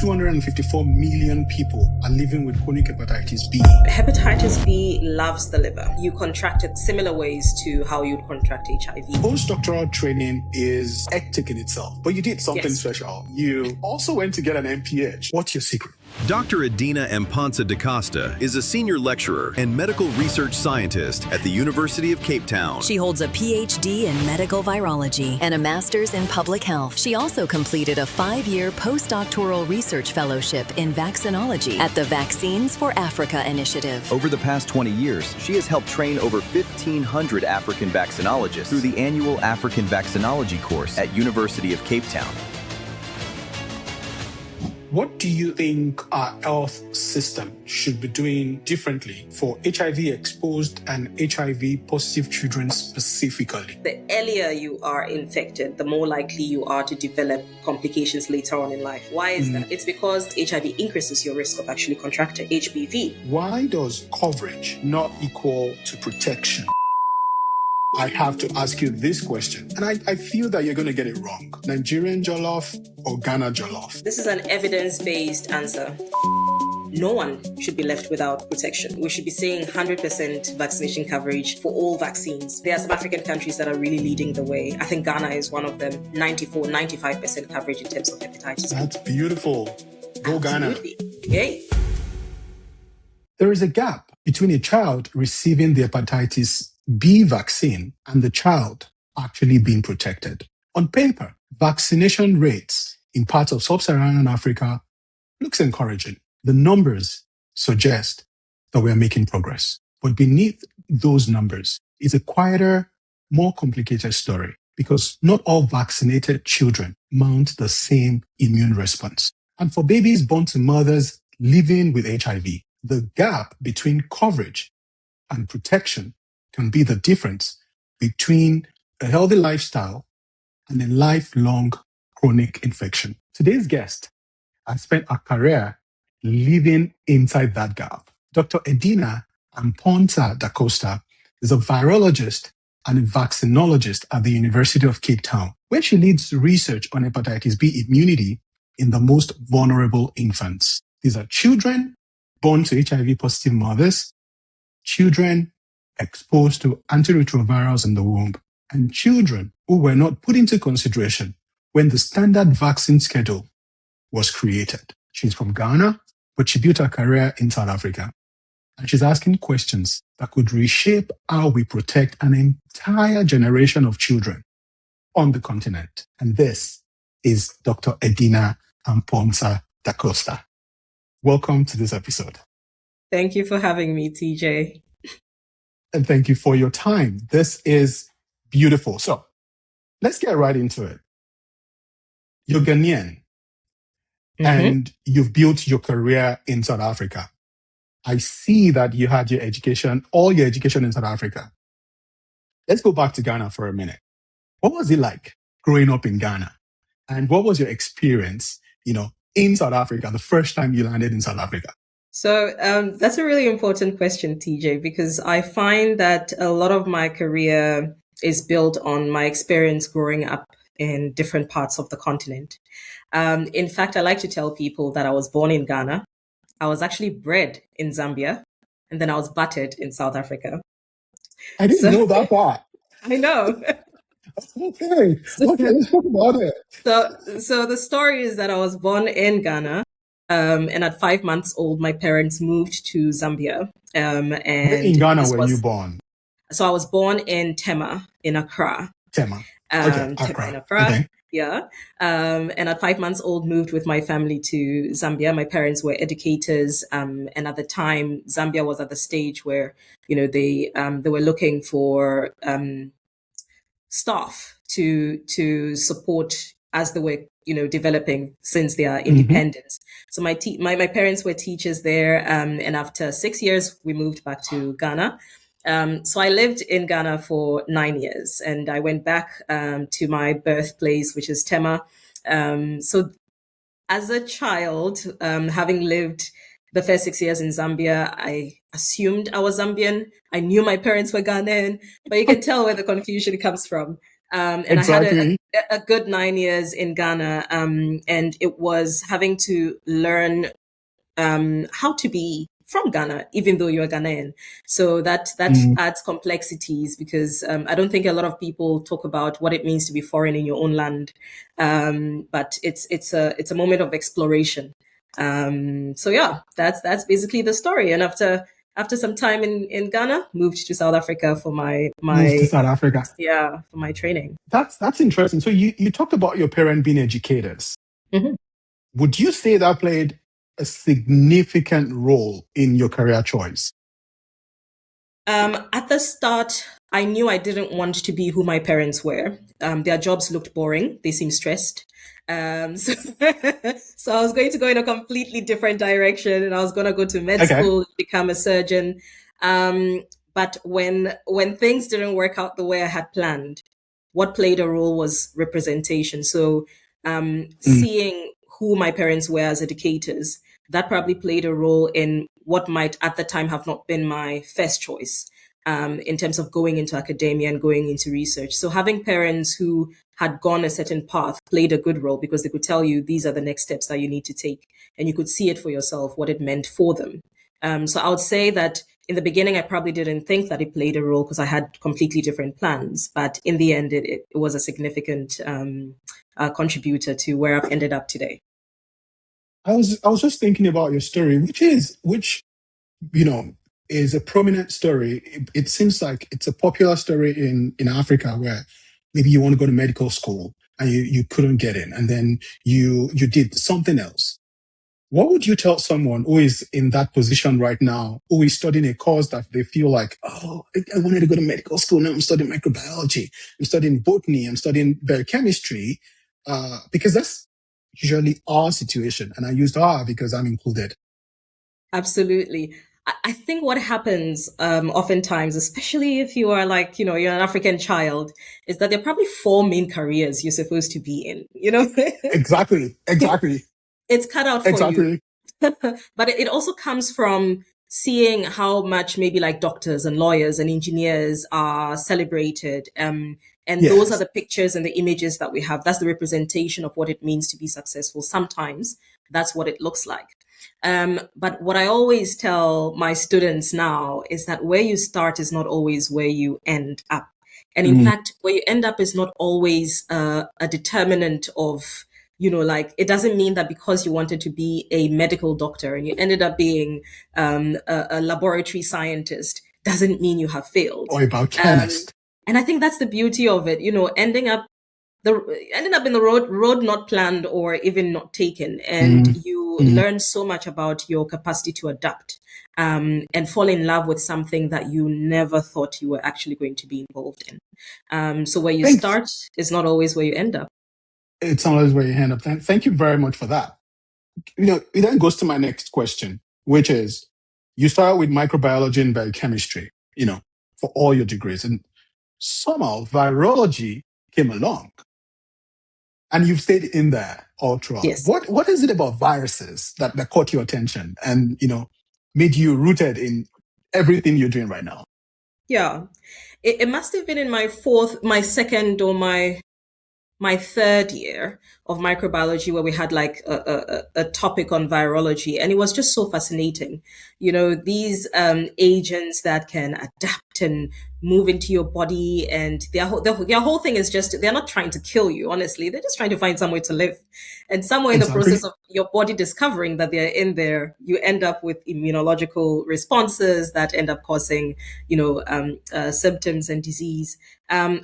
254 million people are living with chronic hepatitis B. Hepatitis B loves the liver. You contract it similar ways to how you'd contract HIV. Postdoctoral training is hectic in itself, but you did something special. You also went to get an MPH. What's your secret? Dr. Edina Amponsah-Dacosta is a senior lecturer and medical research scientist at the University of Cape Town. She holds a PhD in medical virology and a master's in public health. She also completed a 5-year postdoctoral research fellowship in vaccinology at the Vaccines for Africa initiative. Over the past 20 years, she has helped train over 1,500 African vaccinologists through the annual African Vaccinology course at University of Cape Town. What do you think our health system should be doing differently for HIV-exposed and HIV-positive children specifically? The earlier you are infected, the more likely you are to develop complications later on in life. Why is that? It's because HIV increases your risk of actually contracting HPV. Why does coverage not equal to protection? I have to ask you this question, and I feel that you're going to get it wrong. Nigerian jollof or Ghana jollof? This is an evidence-based answer. No one should be left without protection. We should be saying 100% vaccination coverage for all vaccines. There are some African countries that are really leading the way. I think Ghana is one of them, 95% coverage in terms of hepatitis B. That's beautiful. Go Absolutely. Ghana. Yay. There is a gap between a child receiving the hepatitis B vaccine and the child actually being protected. On paper, vaccination rates in parts of sub-Saharan Africa looks encouraging. The numbers suggest that we are making progress. But beneath those numbers is a quieter, more complicated story because not all vaccinated children mount the same immune response. And for babies born to mothers living with HIV, the gap between coverage and protection can be the difference between a healthy lifestyle and a lifelong chronic infection. Today's guest has spent a career living inside that gap. Dr. Edina Amponsah-Dacosta is a virologist and a vaccinologist at the University of Cape Town, where she leads research on hepatitis B immunity in the most vulnerable infants. These are children born to HIV-positive mothers, children exposed to antiretrovirals in the womb, and children who were not put into consideration when the standard vaccine schedule was created. She's from Ghana, but she built her career in South Africa. And she's asking questions that could reshape how we protect an entire generation of children on the continent. And this is Dr. Edina Amponsah-Dacosta. Welcome to this episode. Thank you for having me, Teejay. And thank you for your time. This is beautiful. So let's get right into it. You're Ghanaian and you've built your career in South Africa. I see that you had your education, all your education in South Africa. Let's go back to Ghana for a minute. What was it like growing up in Ghana? And what was your experience, in South Africa, the first time you landed in South Africa? So that's a really important question, Teejay, because I find that a lot of my career is built on my experience growing up in different parts of the continent. In fact, I like to tell people that I was born in Ghana. I was actually bred in Zambia, and then I was buttered in South Africa. I didn't know that part. I know. Okay, let's talk about it. So the story is that I was born in Ghana. And at 5 months old, my parents moved to Zambia. And where in Ghana were you born? So I was born in Tema, in Accra. Tema. Accra. Tema in Accra. Okay. Yeah. And at 5 months old, moved with my family to Zambia. My parents were educators. And at the time, Zambia was at the stage where, they were looking for staff to support as they were, developing since their independence. So my parents were teachers there. And after 6 years, we moved back to Ghana. So I lived in Ghana for 9 years, and I went back to my birthplace, which is Tema. So as a child, having lived the first 6 years in Zambia, I assumed I was Zambian. I knew my parents were Ghanaian, but you can tell where the confusion comes from. And I had Exactly. a good 9 years in Ghana, and it was having to learn how to be from Ghana, even though you're Ghanaian. So that Mm. adds complexities because I don't think a lot of people talk about what it means to be foreign in your own land. But it's a moment of exploration. So yeah, that's basically the story. And after some time in Ghana, moved to South Africa for Moved to South Africa. for my training. That's interesting. So you talked about your parents being educators. Mhm. Would you say that played a significant role in your career choice? At the start, I knew I didn't want to be who my parents were. Their jobs looked boring. They seemed stressed. So, so I was going to go in a completely different direction, and I was going to go to med Okay. school, become a surgeon. But when things didn't work out the way I had planned, what played a role was representation. So, Mm. seeing who my parents were as educators, that probably played a role in what might at the time have not been my first choice in terms of going into academia and going into research. So having parents who had gone a certain path played a good role because they could tell you these are the next steps that you need to take, and you could see it for yourself what it meant for them. So I would say that in the beginning, I probably didn't think that it played a role because I had completely different plans. But in the end, it was a significant contributor to where I've ended up today. I was just thinking about your story, which you know is a prominent story. It seems like it's a popular story in Africa where maybe you want to go to medical school and you couldn't get in, and then you did something else. What would you tell someone who is in that position right now, who is studying a course that they feel like, oh, I wanted to go to medical school. Now I'm studying microbiology. I'm studying botany. I'm studying biochemistry. Because that's usually our situation. And I used R because I'm included. Absolutely. I think what happens oftentimes, especially if you are like, you're an African child, is that there are probably four main careers you're supposed to be in. Exactly. Exactly. It's cut out for you. Exactly. But it also comes from seeing how much maybe like doctors and lawyers and engineers are celebrated. And those are Yes. the pictures and the images that we have. That's the representation of what it means to be successful. Sometimes that's what it looks like. But what I always tell my students now is that where you start is not always where you end up. And in fact, where you end up is not always a determinant of, like it doesn't mean that because you wanted to be a medical doctor and you ended up being a laboratory scientist doesn't mean you have failed. Or about chemist. And I think that's the beauty of it, ending up in the road not planned or even not taken, and you learn so much about your capacity to adapt and fall in love with something that you never thought you were actually going to be involved in. So where you Thanks. start is not always where you end up. It's always where you end up. Thank you very much for that. It then goes to my next question, which is you start with microbiology and biochemistry, for all your degrees. And somehow virology came along and you've stayed in there all throughout. Yes. What is it about viruses that caught your attention and, made you rooted in everything you're doing right now? Yeah. It must have been in my second or my third year of microbiology where we had like a topic on virology, and it was just so fascinating. These agents that can adapt and move into your body, and their whole thing is just they're not trying to kill you. Honestly, they're just trying to find somewhere to live, and somewhere in the Exactly. process of your body discovering that they're in there, you end up with immunological responses that end up causing symptoms and disease.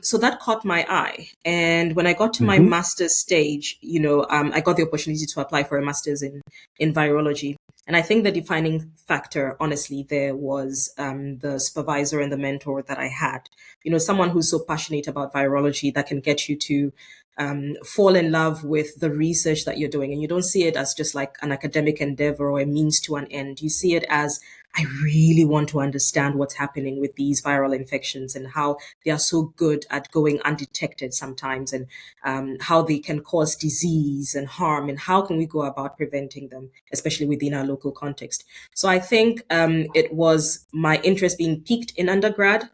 So that caught my eye. And when I got to my master's stage, I got the opportunity to apply for a master's in virology. And I think the defining factor, honestly, there was the supervisor and the mentor that I had. Someone who's so passionate about virology that can get you to fall in love with the research that you're doing. And you don't see it as just like an academic endeavor or a means to an end. You see it as, I really want to understand what's happening with these viral infections and how they are so good at going undetected sometimes, and how they can cause disease and harm, and how can we go about preventing them, especially within our local context. So I think it was my interest being piqued in undergrad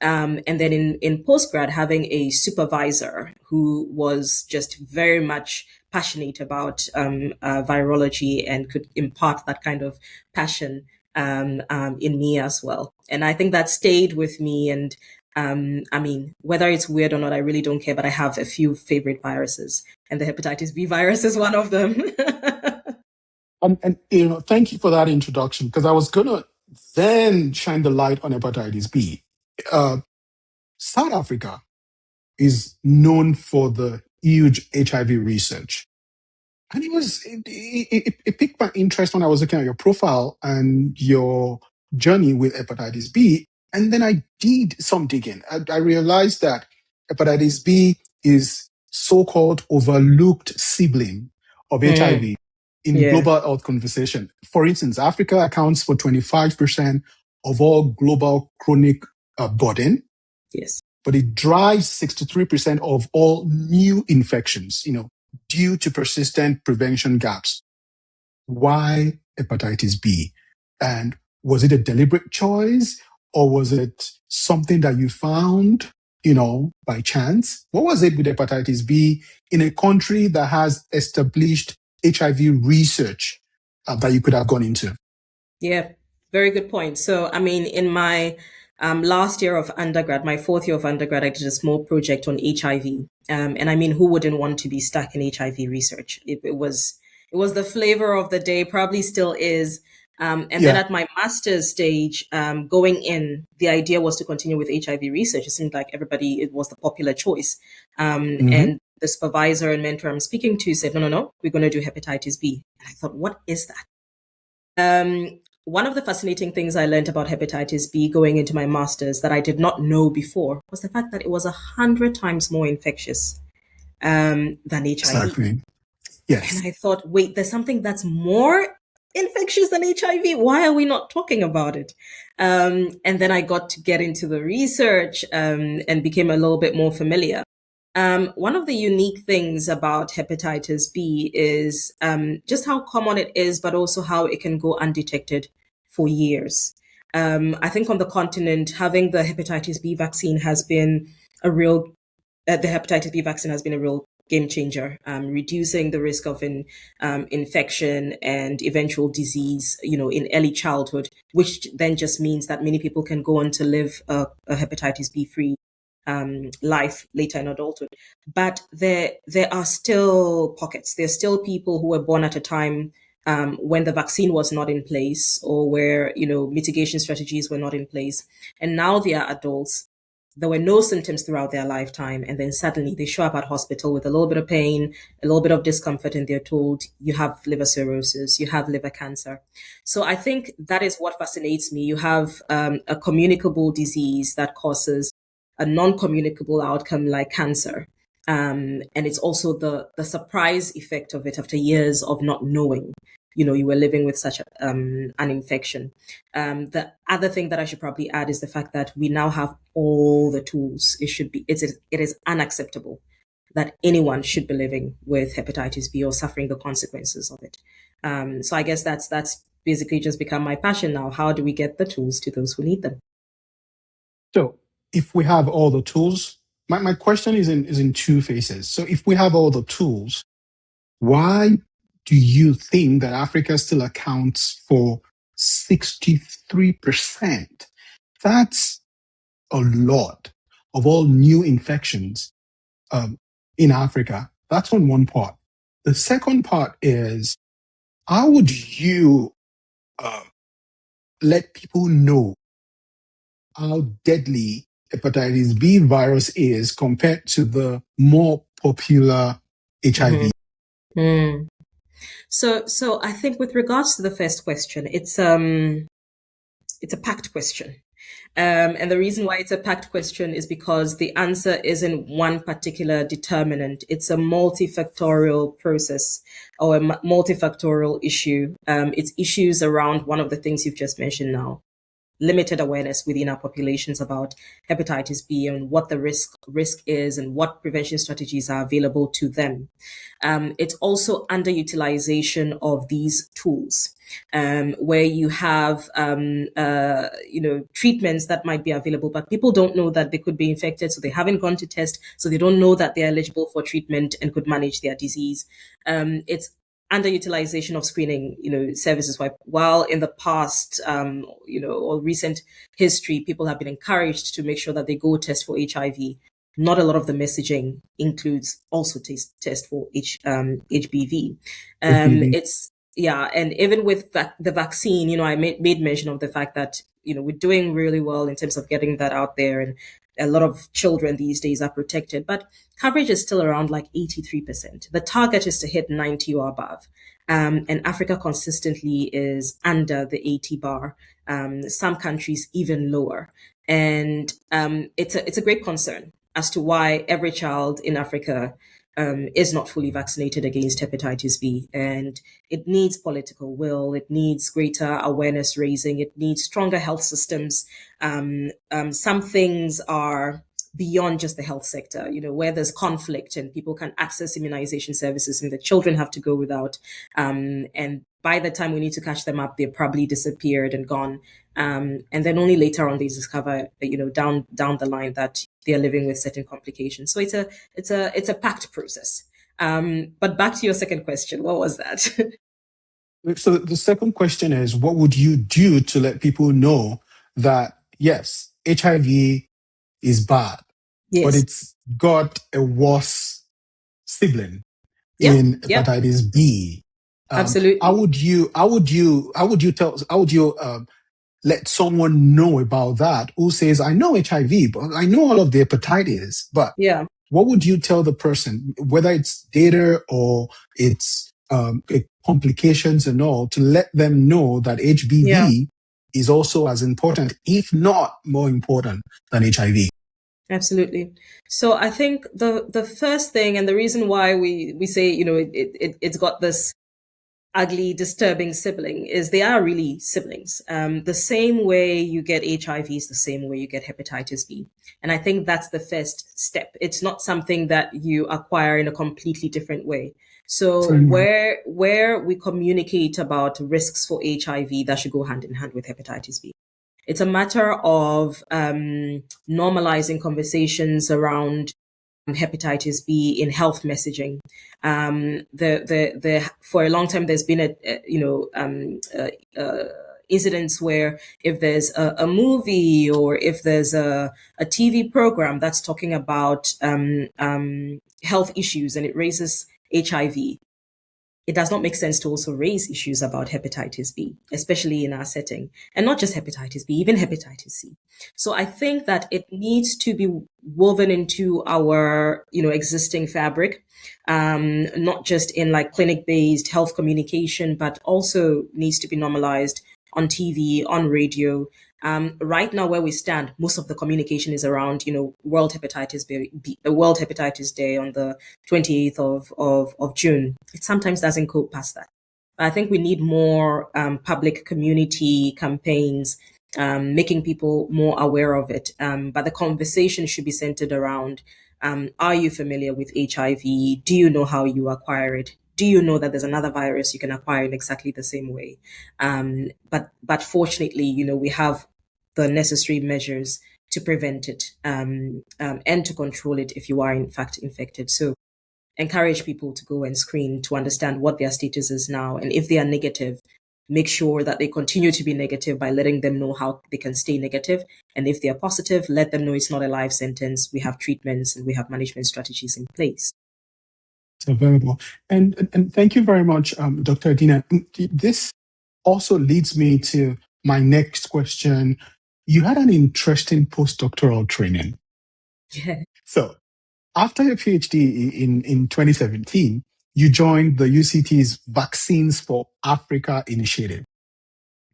And then in postgrad, having a supervisor who was just very much passionate about virology and could impart that kind of passion in me as well. And I think that stayed with me. And I mean, whether it's weird or not, I really don't care, but I have a few favorite viruses, and the hepatitis B virus is one of them. And thank you for that introduction, because I was gonna then shine the light on hepatitis B. South Africa is known for the huge HIV research. And it piqued my interest when I was looking at your profile and your journey with hepatitis B. And then I did some digging. I realized that hepatitis B is so-called overlooked sibling of HIV in Yeah. global health conversation. For instance, Africa accounts for 25% of all global chronic burden, Yes. but it drives 63% of all new infections, due to persistent prevention gaps. Why hepatitis B? And was it a deliberate choice, or was it something that you found, by chance? What was it with hepatitis B in a country that has established HIV research that you could have gone into? Yeah, very good point. So, I mean, in my last year of undergrad, my fourth year of undergrad, I did a small project on HIV. And I mean, who wouldn't want to be stuck in HIV research? It was the flavor of the day, probably still is. And then at my master's stage, going in, the idea was to continue with HIV research. It seemed like it was the popular choice. And the supervisor and mentor I'm speaking to said, no, we're going to do hepatitis B. And I thought, what is that? One of the fascinating things I learned about hepatitis B going into my master's that I did not know before was the fact that it was 100 times more infectious than HIV. Exactly. Yes. And I thought, wait, there's something that's more infectious than HIV. Why are we not talking about it? And then I got to get into the research and became a little bit more familiar. One of the unique things about hepatitis B is just how common it is, but also how it can go undetected for years. I think on the continent, having the hepatitis B vaccine has been a real game changer, reducing the risk of infection and eventual disease, in early childhood, which then just means that many people can go on to live a hepatitis B free life later in adulthood. But there are still pockets. There's still people who were born at a time when the vaccine was not in place, or where, mitigation strategies were not in place. And now they are adults. There were no symptoms throughout their lifetime. And then suddenly they show up at hospital with a little bit of pain, a little bit of discomfort, and they're told, you have liver cirrhosis, you have liver cancer. So I think that is what fascinates me. You have a communicable disease that causes a non-communicable outcome like cancer. And it's also the surprise effect of it after years of not knowing, you were living with such an infection. The other thing that I should probably add is the fact that we now have all the tools. It is unacceptable that anyone should be living with hepatitis B or suffering the consequences of it. So I guess that's basically just become my passion now. How do we get the tools to those who need them? So if we have all the tools, my question is in two phases. So if we have all the tools, why do you think that Africa still accounts for 63%? That's a lot of all new infections in Africa. That's on one part. The second part is, how would you let people know how deadly hepatitis B virus is compared to the more popular HIV? So I think with regards to the first question, it's a packed question. And the reason why it's a packed question is because the answer isn't one particular determinant. It's a multifactorial process, or a multifactorial issue. It's issues around one of the things you've just mentioned now. limited awareness within our populations about hepatitis B and what the risk is and what prevention strategies are available to them. It's also underutilization of these tools, where you have treatments that might be available, but people don't know that they could be infected, so they haven't gone to test, so they don't know that they're eligible for treatment and could manage their disease. It's underutilization of screening, services. While in the past, or recent history, people have been encouraged to make sure that they go test for HIV. Not a lot of the messaging includes also test for HBV. And even with the vaccine, I made mention of the fact that we're doing really well in terms of getting that out there, and a lot of children these days are protected, but coverage is still around like 83%. The target is to hit 90 or above. And Africa consistently is under the 80 bar. Some countries even lower. And it's a great concern as to why every child in Africa is not fully vaccinated against hepatitis B. And it needs political will. It needs greater awareness raising. It needs stronger health systems. Some things are beyond just the health sector, where there's conflict and people can access immunization services and the children have to go without. And by the time we need to catch them up, they're probably disappeared and gone. And then only later on they discover, down the line that they're living with certain complications. So it's a packed process. But back to your second question, what was that? So the second question is, what would you do to let people know that, yes, HIV is bad, but it's got a worse sibling in hepatitis B? Absolutely. How would you let someone know about that who says, I know HIV, but I know all of the hepatitis, but what would you tell the person, whether it's data or it's complications and all, to let them know that HBV is also as important, if not more important than HIV? Absolutely. So I think the first thing, and the reason why we say, it's got this ugly, disturbing sibling, is they are really siblings. The same way you get HIV is the same way you get hepatitis B. And I think that's the first step. It's not something that you acquire in a completely different way. So where we communicate about risks for HIV, that should go hand in hand with hepatitis B. It's a matter of normalizing conversations around hepatitis B in health messaging. For a long time, there's been incidents where if there's a movie or if there's a TV program that's talking about health issues and it raises HIV, it does not make sense to also raise issues about hepatitis B, especially in our setting. And not just hepatitis B, even hepatitis C. So I think that it needs to be woven into our, existing fabric, not just in like clinic-based health communication, but also needs to be normalized on TV, on radio. Right now, where we stand, most of the communication is around, World Hepatitis Day on the 28th of June. It sometimes doesn't go past that. I think we need more public community campaigns, making people more aware of it. But the conversation should be centered around, are you familiar with HIV? Do you know how you acquire it? Do you know that there's another virus you can acquire in exactly the same way? But fortunately, we have the necessary measures to prevent it and to control it if you are in fact infected. So encourage people to go and screen to understand what their status is now. And if they are negative, make sure that they continue to be negative by letting them know how they can stay negative. And if they are positive, let them know it's not a life sentence. We have treatments and we have management strategies in place. It's available. And thank you very much, Dr. Edina. This also leads me to my next question. You had an interesting postdoctoral training. Yeah. So after your PhD in 2017, you joined the UCT's Vaccines for Africa initiative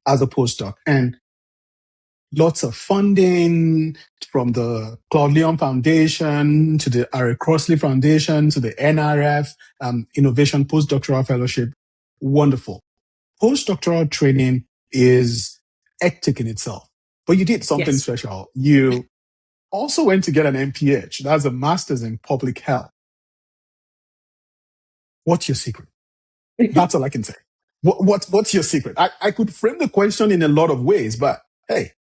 as a postdoc, and lots of funding from the Claude Leon Foundation to the Ari Crossley Foundation to the NRF, Innovation Postdoctoral Fellowship. Wonderful. Postdoctoral training is hectic in itself. but you did something Yes. special. You also went to get an MPH. That's a master's in public health. What's your secret? That's all I can say. What's your secret? I could frame the question in a lot of ways, but hey,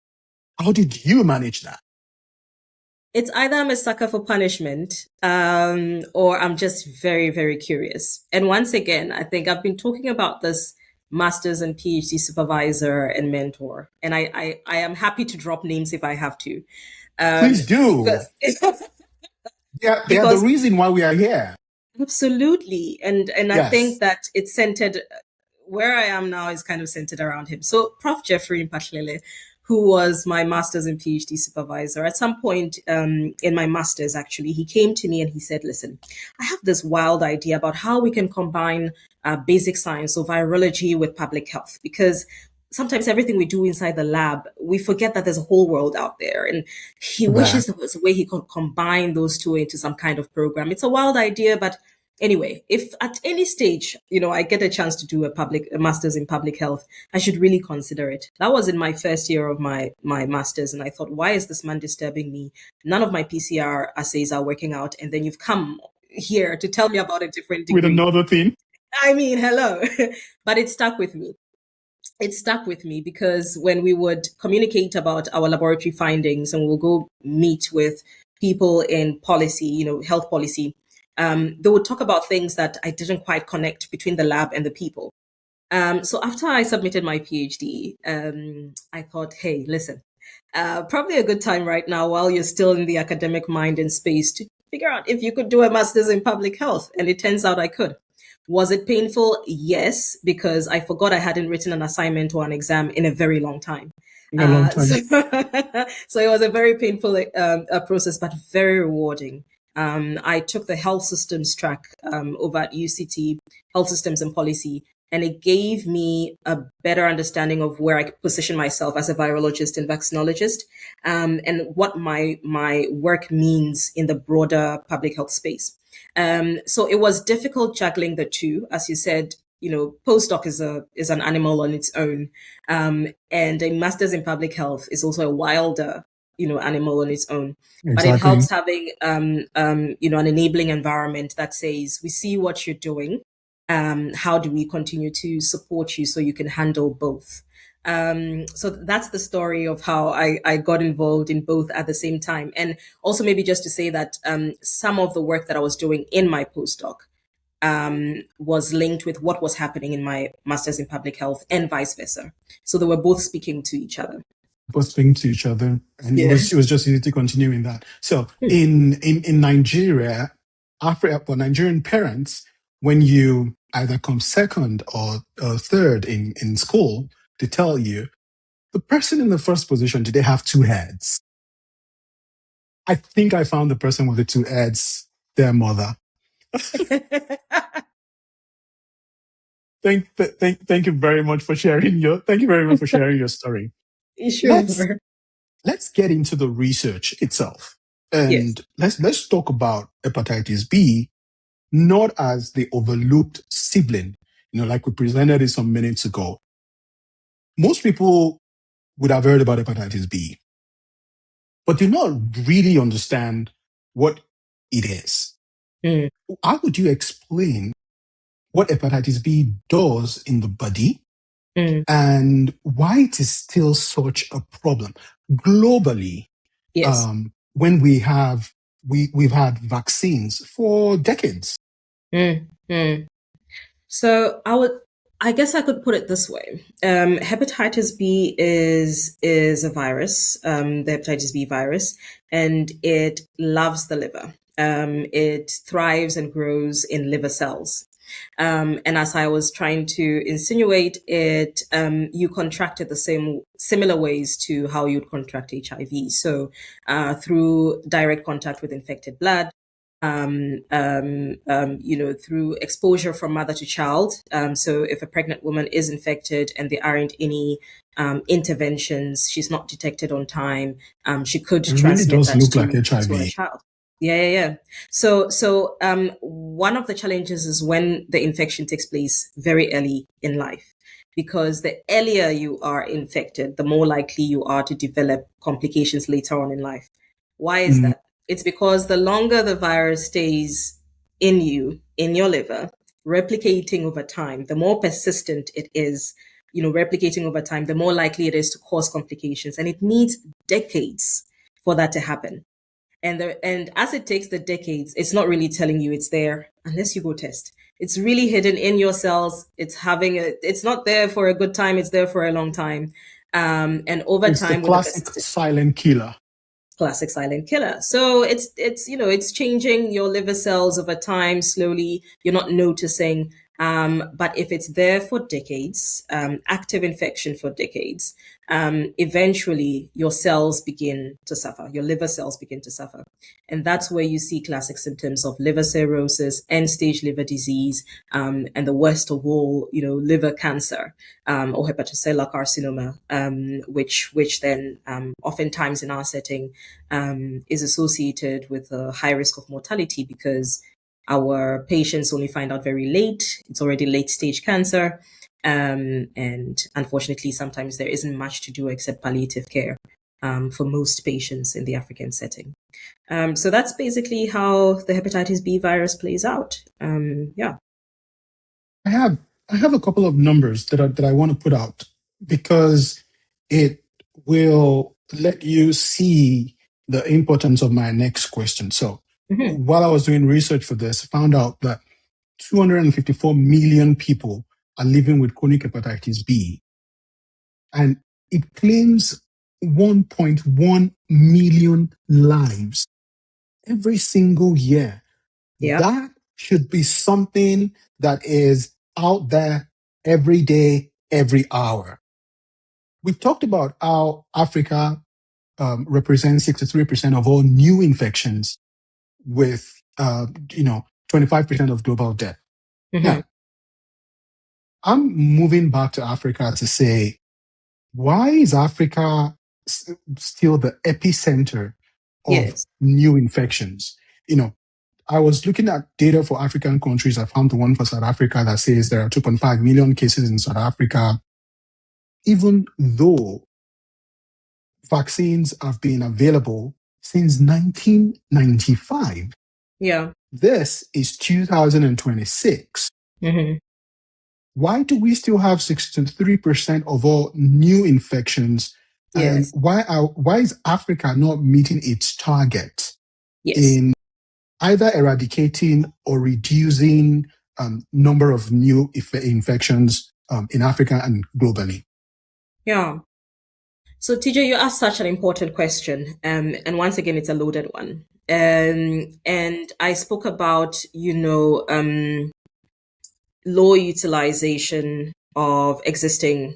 how did you manage that? It's either I'm a sucker for punishment, or I'm just very, very curious. And once again, I think I've been talking about this master's and PhD supervisor and mentor, and I am happy to drop names if I have to. Please do. Because They are the because reason why we are here. absolutely, and I Yes. think that it's centered where I am now is kind of centered around him. So Prof. Jeffrey Mpatlele, who was my master's and PhD supervisor, at some point in my master's, actually, he came to me and he said, listen, I have this wild idea about how we can combine basic science, so virology, with public health, because sometimes everything we do inside the lab, we forget that there's a whole world out there. And he wishes there was a way he could combine those two into some kind of program. It's a wild idea, but anyway, if at any stage, I get a chance to do a master's in public health, I should really consider it. That was in my first year of my master's. And I thought, why is this man disturbing me? None of my PCR assays are working out. And then you've come here to tell me about a different degree. With another thing. I mean, hello. But it stuck with me. It stuck with me because when we would communicate about our laboratory findings and we'll go meet with people in policy, health policy, they would talk about things that I didn't quite connect between the lab and the people. So after I submitted my PhD, I thought, hey, listen, probably a good time right now while you're still in the academic mind and space to figure out if you could do a master's in public health. And it turns out I could. Was it painful? Yes, because I forgot I hadn't written an assignment or an exam in a very long time. So it was a very painful process, but very rewarding. I took the health systems track over at UCT, health systems and policy, and it gave me a better understanding of where I could position myself as a virologist and vaccinologist, and what my work means in the broader public health space. So it was difficult juggling the two. As you said, postdoc is an animal on its own, and a master's in public health is also a wilder animal on its own. Exactly. But it helps having an enabling environment that says, we see what you're doing. How do we continue to support you so you can handle both? So that's the story of how I got involved in both at the same time. And also maybe just to say that some of the work that I was doing in my postdoc was linked with what was happening in my master's in public health and vice versa. So they were both speaking to each other. And yeah. it was just easy to continue in that. So in Nigeria, Nigerian parents, when you either come second or third in school, they tell you, the person in the first position, do they have two heads? I think I found the person with the two heads, their mother. Thank you very much for sharing your story. Sure. Let's get into the research itself. And yes. let's talk about hepatitis B, not as the overlooked sibling, like we presented it some minutes ago. Most people would have heard about hepatitis B, but do not really understand what it is. How would you explain what hepatitis B does in the body and why it is still such a problem globally? Yes. When we've had vaccines for decades. So I guess I could put it this way. Hepatitis B is a virus, the hepatitis B virus, and it loves the liver. It thrives and grows in liver cells. And as I was trying to insinuate it, you contract it the similar ways to how you'd contract HIV. So through direct contact with infected blood, through exposure from mother to child. So if a pregnant woman is infected and there aren't any interventions, she's not detected on time, she could transmit really that like HIV. to a child. Yeah. So one of the challenges is when the infection takes place very early in life. because the earlier you are infected, the more likely you are to develop complications later on in life. Why is that? It's because the longer the virus stays in you, in your liver, replicating over time, the more persistent it is, replicating over time, the more likely it is to cause complications. And it needs decades for that to happen. And as it takes the decades, it's not really telling you it's there unless you go test. It's really hidden in your cells. It's not there for a good time. It's there for a long time. And over it's time, the classic silent killer. Classic silent killer. So it's changing your liver cells over time slowly. You're not noticing. But if it's there for decades, active infection for decades, eventually your cells begin to suffer. Your liver cells begin to suffer. And that's where you see classic symptoms of liver cirrhosis, end-stage liver disease, and the worst of all, liver cancer, or hepatocellular carcinoma, which then oftentimes in our setting is associated with a high risk of mortality because our patients only find out very late. It's already late stage cancer. And unfortunately, sometimes there isn't much to do except palliative care for most patients in the African setting. So that's basically how the hepatitis B virus plays out. Yeah. I have a couple of numbers that I want to put out because it will let you see the importance of my next question. So while I was doing research for this, I found out that 254 million people are living with chronic hepatitis B. And it claims 1.1 million lives every single year. Yeah. That should be something that is out there every day, every hour. We've talked about how Africa represents 63% of all new infections with, 25% of global death. Now, I'm moving back to Africa to say, why is Africa still the epicenter of new infections? I was looking at data for African countries. I found the one for South Africa that says there are 2.5 million cases in South Africa, even though vaccines have been available since 1995. Yeah. This is 2026. Why do we still have 63% of all new infections? And why is Africa not meeting its target in either eradicating or reducing number of new infections in Africa and globally? Yeah. So Teejay, you asked such an important question. And once again, it's a loaded one. And I spoke about, low utilization of existing,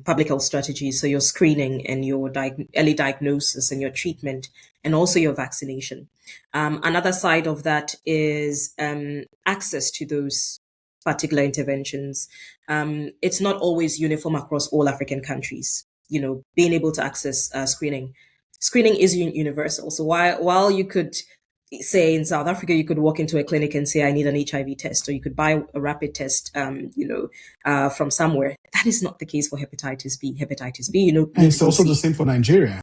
public health strategies. So your screening and your early diagnosis and your treatment, and also your vaccination. Another side of that is access to those particular interventions. It's not always uniform across all African countries. Being able to access screening. Screening is universal. So while you could say in South Africa, you could walk into a clinic and say, I need an HIV test, or you could buy a rapid test, from somewhere. That is not the case for hepatitis B. Hepatitis B, and it's also the same for Nigeria.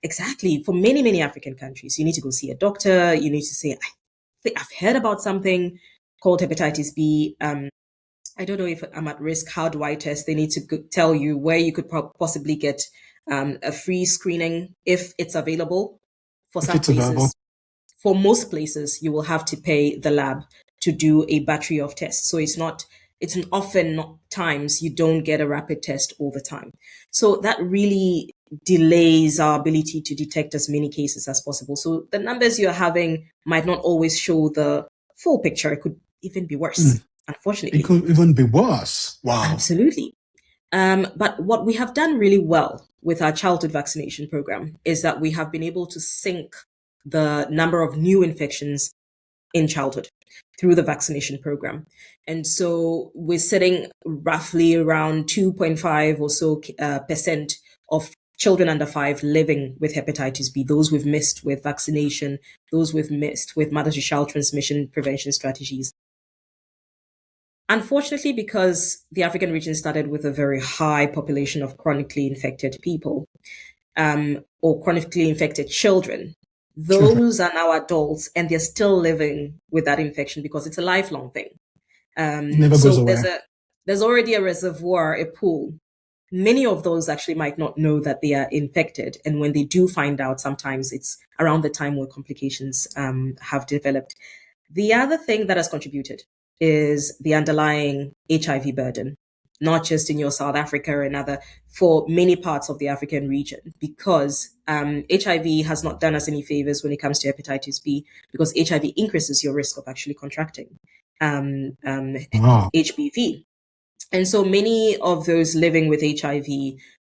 Exactly. For many, many African countries, you need to go see a doctor. You need to say, I think I've heard about something called hepatitis B. I don't know if I'm at risk. How do I test? They need to tell you where you could possibly get a free screening if it's available. For some places, for most places, you will have to pay the lab to do a battery of tests. So it's often not times you don't get a rapid test all the time. So that really delays our ability to detect as many cases as possible. So the numbers you're having might not always show the full picture. It could even be worse, unfortunately. It could even be worse. Wow. Absolutely. But what we have done really well with our childhood vaccination program is that we have been able to sync the number of new infections in childhood through the vaccination program. And so we're sitting roughly around 2.5 or so percent of children under 5 living with hepatitis B, those we've missed with vaccination, those we've missed with mother-to-child transmission prevention strategies. Unfortunately, because the African region started with a very high population of chronically infected people, or chronically infected children, those are now adults and they're still living with that infection because it's a lifelong thing. It never goes So away. there's already a reservoir, a pool. Many of those actually might not know that they are infected. And when they do find out, sometimes it's around the time where complications have developed. The other thing that has contributed is the underlying HIV burden, not just in your South Africa and other, for many parts of the African region, because HIV has not done us any favors when it comes to hepatitis B, because HIV increases your risk of actually contracting Wow. HBV. And so many of those living with HIV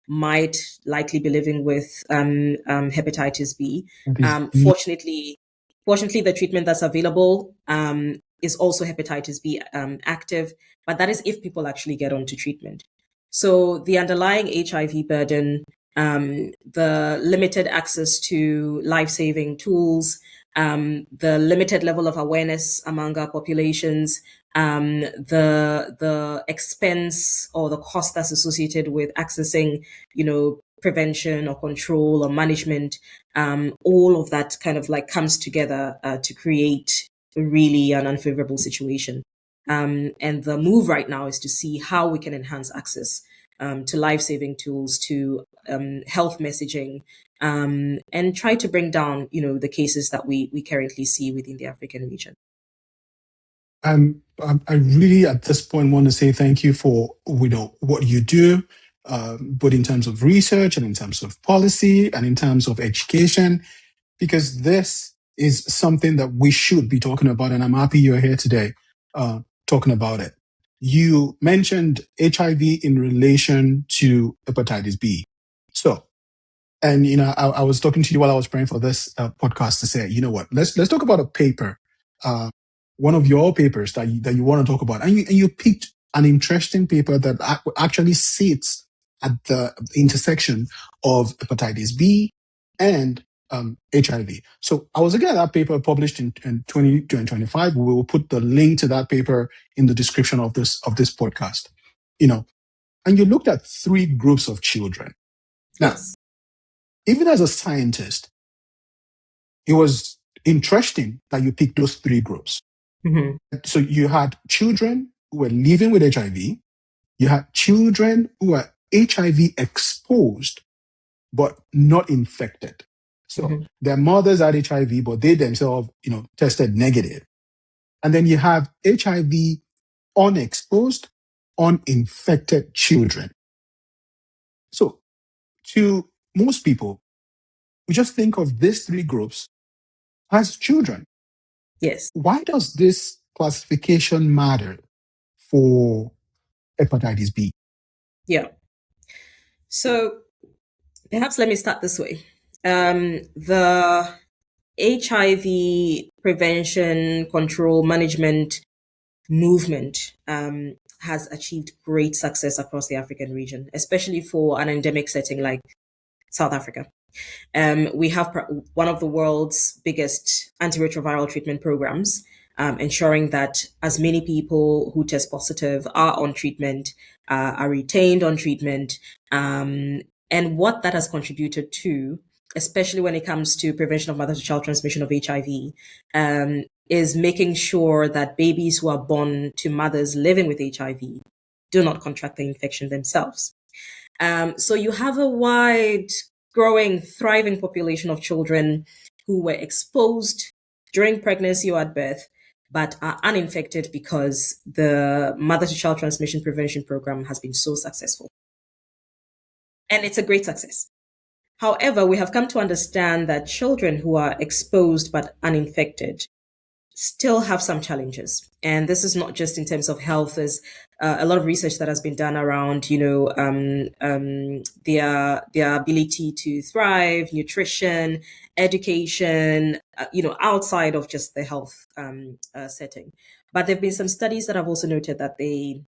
might likely be living with hepatitis B. Fortunately, the treatment that's available is also hepatitis B active, but that is if people actually get onto treatment. So the underlying HIV burden, the limited access to life-saving tools, the limited level of awareness among our populations, the expense or the cost that's associated with accessing, prevention or control or management, all of that kind of like comes together to create really an unfavorable situation. And the move right now is to see how we can enhance access to life-saving tools, to health messaging, and try to bring down, the cases that we currently see within the African region. I really at this point want to say thank you for what you do, both in terms of research and in terms of policy and in terms of education, because this is something that we should be talking about, and I'm happy you're here today talking about it. You mentioned HIV in relation to hepatitis B. So, and I was talking to you while I was preparing for this podcast to say, you know what, let's talk about a paper, one of your papers that you want to talk about, and you picked an interesting paper that actually sits at the intersection of hepatitis B and HIV. So I was looking at that paper published in 2025. We will put the link to that paper in the description of this podcast. And you looked at 3 groups of children. Now, Yes. even as a scientist, it was interesting that you picked those 3 groups. Mm-hmm. So you had children who were living with HIV. You had children who were HIV exposed, but not infected. So their mothers had HIV, but they themselves, tested negative. And then you have HIV unexposed, uninfected children. So to most people, we just think of these 3 groups as children. Yes. Why does this classification matter for hepatitis B? Yeah. So perhaps let me start this way. The HIV prevention, control, management movement has achieved great success across the African region, especially for an endemic setting like South Africa. We have one of the world's biggest antiretroviral treatment programs, ensuring that as many people who test positive are on treatment, are retained on treatment, and what that has contributed to, especially when it comes to prevention of mother-to-child transmission of HIV, is making sure that babies who are born to mothers living with HIV do not contract the infection themselves. So you have a wide, growing, thriving population of children who were exposed during pregnancy or at birth, but are uninfected because the mother-to-child transmission prevention program has been so successful. And it's a great success. However, we have come to understand that children who are exposed but uninfected still have some challenges. And this is not just in terms of health. There's a lot of research that has been done around, their ability to thrive, nutrition, education, outside of just the health setting. But there have been some studies that have also noted that they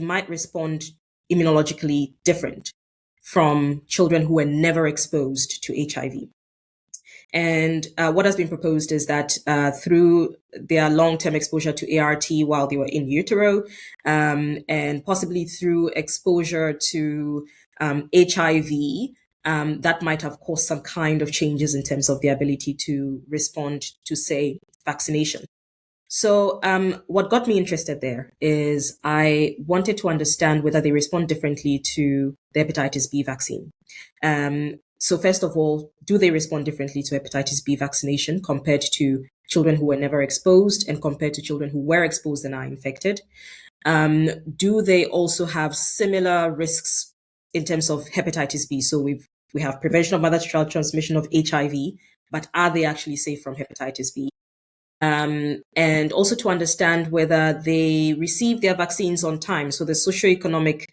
might respond immunologically different from children who were never exposed to HIV. And what has been proposed is that through their long-term exposure to ART while they were in utero, and possibly through exposure to HIV, that might have caused some kind of changes in terms of the ability to respond to, say, vaccination. So what got me interested there is I wanted to understand whether they respond differently to the hepatitis B vaccine. So first of all, do they respond differently to hepatitis B vaccination compared to children who were never exposed and compared to children who were exposed and are infected? Do they also have similar risks in terms of hepatitis B? So we have prevention of mother-to-child transmission of HIV, but are they actually safe from hepatitis B? And also to understand whether they receive their vaccines on time. So the socioeconomic,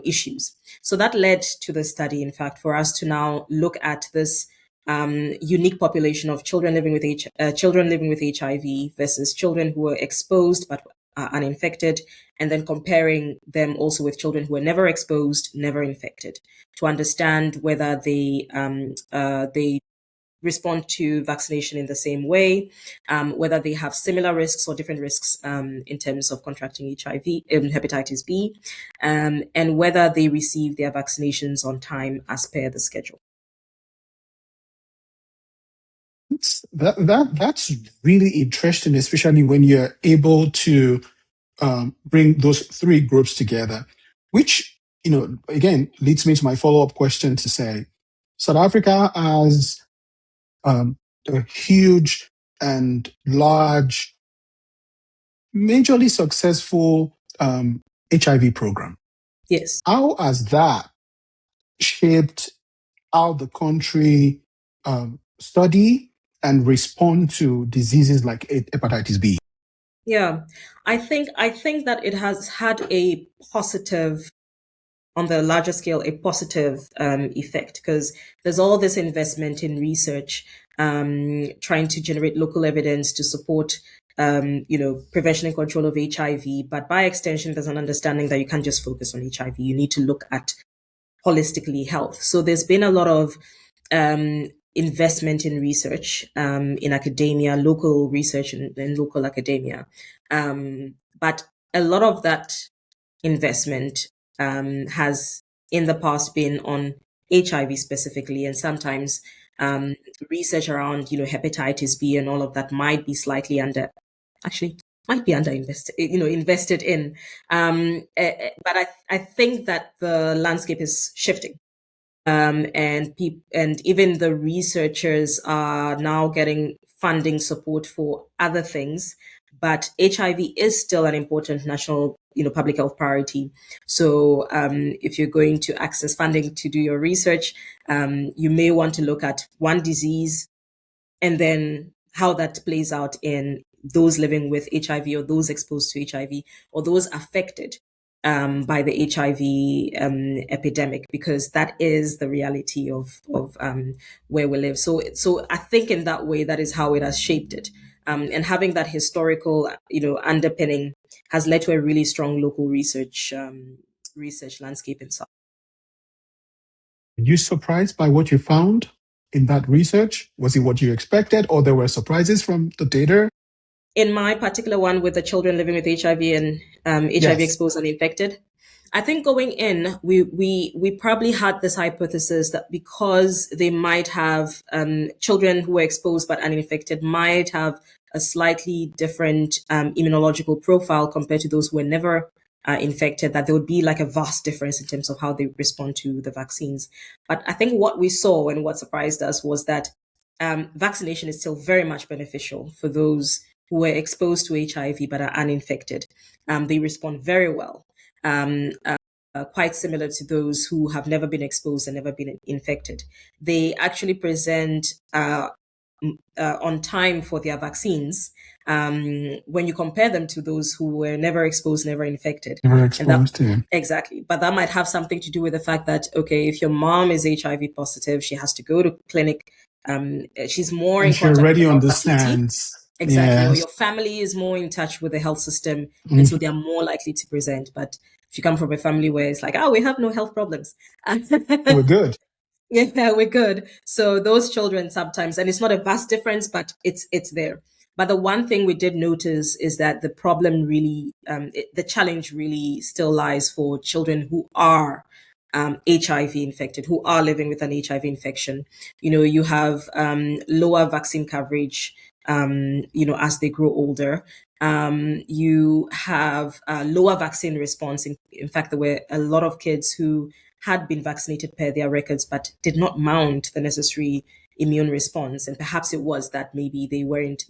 issues. So that led to the study, in fact, for us to now look at this unique population of children living with HIV versus children who were exposed but are uninfected, and then comparing them also with children who were never exposed, never infected, to understand whether they respond to vaccination in the same way, whether they have similar risks or different risks in terms of contracting HIV, hepatitis B, and whether they receive their vaccinations on time as per the schedule. That's really interesting, especially when you're able to bring those three groups together, which, again, leads me to my follow-up question to say, South Africa has a huge and large, majorly successful HIV program. Yes. How has that shaped how the country study and respond to diseases like hepatitis B? Yeah, I think that it has had a positive, on the larger scale, a positive effect, because there's all this investment in research, trying to generate local evidence to support, prevention and control of HIV. But by extension, there's an understanding that you can't just focus on HIV. You need to look at holistically health. So there's been a lot of investment in research, in academia, local research in local academia. But a lot of that investment has in the past been on HIV specifically, and sometimes research around hepatitis B and all of that might be slightly invested in. But I think that the landscape is shifting. And even the researchers are now getting funding support for other things, but HIV is still an important national, public health priority. So if you're going to access funding to do your research, you may want to look at one disease and then how that plays out in those living with HIV or those exposed to HIV or those affected by the HIV epidemic, because that is the reality of where we live. So I think in that way, that is how it has shaped it. And having that historical, underpinning has led to a really strong local research landscape in South. Are you surprised by what you found in that research? Was it what you expected, or there were surprises from the data? In my particular one with the children living with HIV and HIV exposed and infected, I think going in, we probably had this hypothesis that because they might have children who were exposed but uninfected might have a slightly different immunological profile compared to those who were never infected, that there would be like a vast difference in terms of how they respond to the vaccines. But I think what we saw and what surprised us was that vaccination is still very much beneficial for those who were exposed to HIV but are uninfected. They respond very well, quite similar to those who have never been exposed and never been infected. They actually present on time for their vaccines when you compare them to those who were never exposed, never infected. Exactly. But that might have something to do with the fact that, okay, if your mom is HIV positive, she has to go to clinic. She's more in contact already with the understands. Exactly. Yes. Or your family is more in touch with the health system, and so they are more likely to present. But if you come from a family where it's like, we have no health problems, we're good. Yeah, we're good. So those children sometimes, and it's not a vast difference, but it's there. But the one thing we did notice is that the problem really, the challenge really still lies for children who are HIV infected, who are living with an HIV infection. You have lower vaccine coverage, as they grow older. You have lower vaccine response. In fact, there were a lot of kids who had been vaccinated per their records, but did not mount the necessary immune response. And perhaps it was that maybe